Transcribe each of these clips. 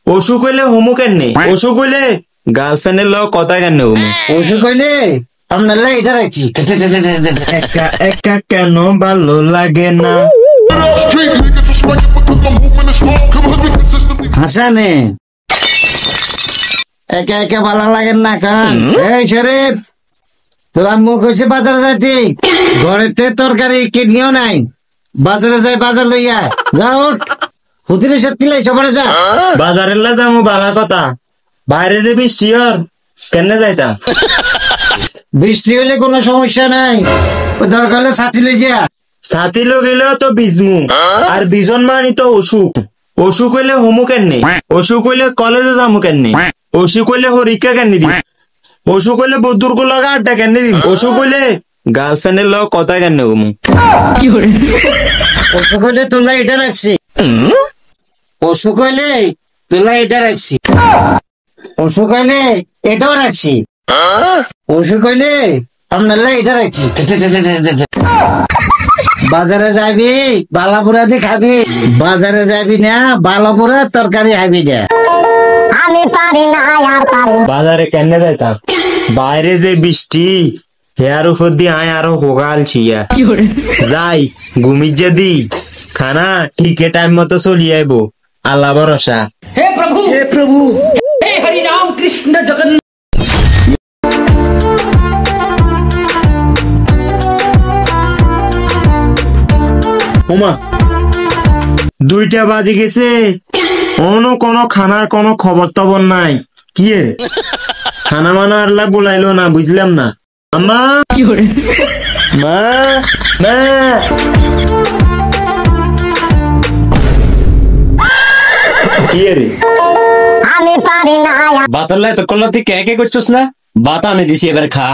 অসুখ হইলে হোমো কেন অসুখ হইলে গার্লফ্রেন্ডের লোক কথা কেন হোমো অসুখ হইলে আপনার এটা রাখছি একা একা কেন ভালো লাগে না হাসানে একা একা ভালো লাগে না খান এই শরীফ তোরা মুখ হচ্ছে বাজারে যাইতে ঘরেতে তরকারি কিডনিও নাই বাজারে যাই বাজার লইয়া যাও হুতিরে সত্যি সবারে যা বাজারের লা যাবো ভালো কথা বাইরে যে বৃষ্টি হর কেন যাইতা বৃষ্টি হলে কোনো সমস্যা নাই দরকার হলে ছাতি লই যা ছাতি লগেলেও তো বিজমু আর বিজন মানি তো অসুখ অসুখ হইলে হোমো কেন অসুখ হইলে কলেজে যাবো কেন অসুখ হইলে হরিকা কেন দিম অসুখ হইলে বদুর্গ লগা আড্ডা কেন দিম অসুখ হইলে গার্লফ্রেন্ডের লোক কথা কেন হোমো অসুখ হইলে তোলা এটা রাখছি অসুখ হইলে তোলা এটা রাখছি অসুখ হইলে এটাও রাখছি অসুখ হইলে আপনার এটা রাখছি বাজারে যাবি বালাপুরা দিয়ে খাবি বাজারে যাবি না বালাপুরা তরকারি খাবি না আমি পারি না আর পারি বাজারে কেন যাইতাম বাইরে যে বৃষ্টি হেয়ার উপর দিয়ে আয় আরো হোগাল ছিয়া যাই ঘুমির যদি খানা ঠিক টাইম মতো চলি আইব আল্লাহ ভরসা हे प्रभु हे हरि राम कृष्ण जगन्नाथ ওমা 2টা বাজে গেছে অন্য কোনো খানার কোনো খবর টবর নাই কি খানা মানা আল্লাহ বলাইলো না বুঝলাম না আম্মা মা মা কি রে আমি পারি না বাতাল্লাই তো কল্লাতি কে কে করছস না বাতা আমি দিছি এবার খা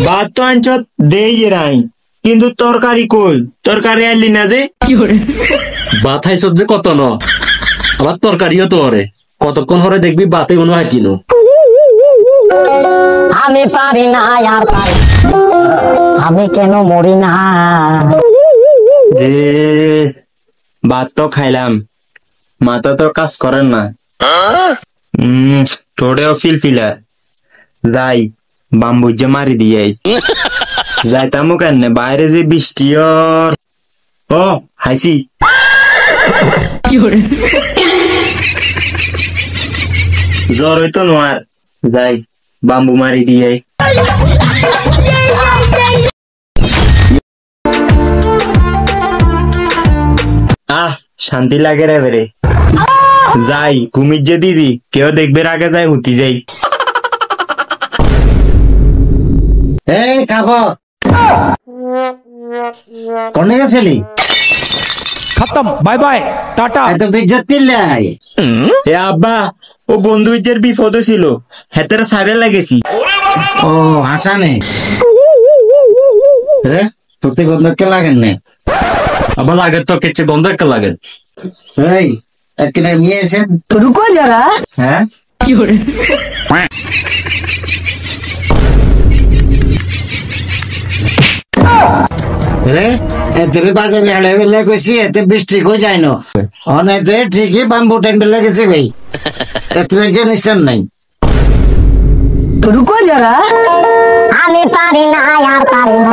ভাত তো আনছ দেই রাই কিন্তু তরকারি কই তরকারি আনলি না যে বাতাই সহ্য কত ন আবার তরকারিও তো হরে কতক্ষণ হরে দেখবি বাতে কোনো হাজিনো আমি পারি না আর পারি আমি কেন মরি না যে ভাত তো খাইলাম মাথা তো কাজ করেন না ঠোঁটেও ফিলফিলা যাই বাম্বুজে মারি দিয়ে যাইতামও কেন বাইরে যে বৃষ্টি ও হাসি জ্বর হইতো নোয়ার যাই বাম্বু মারি দিয়ে আহ শান্তি লাগে রে বেরে যাই ঘুমির যে দিদি কেউ দেখবে আগে যাই হুতি যাই এই খাবো কোনে গেছিলি खत्म बाय बाय टाटा এত বিজ্জত লাই এ আব্বা ও বন্ধু ইজের বিপদ ছিল হেতের সাবে লাগেছি ও হাসানে রে তোতে গন্ধ কে লাগেন না আবার লাগে তো কেচে গন্ধ একটা লাগে এই একনে নিয়ে এসে रुको जरा হ্যাঁ রে এতে বাজারে হাড়ে বেলা কইছি এতে বৃষ্টি কই যায় না অনেতে ঠিকই বাম্বু টেন বেলা গেছে ভাই এতে নিশ্চয় নাই रुको जरा আমি পারি না আর পারি না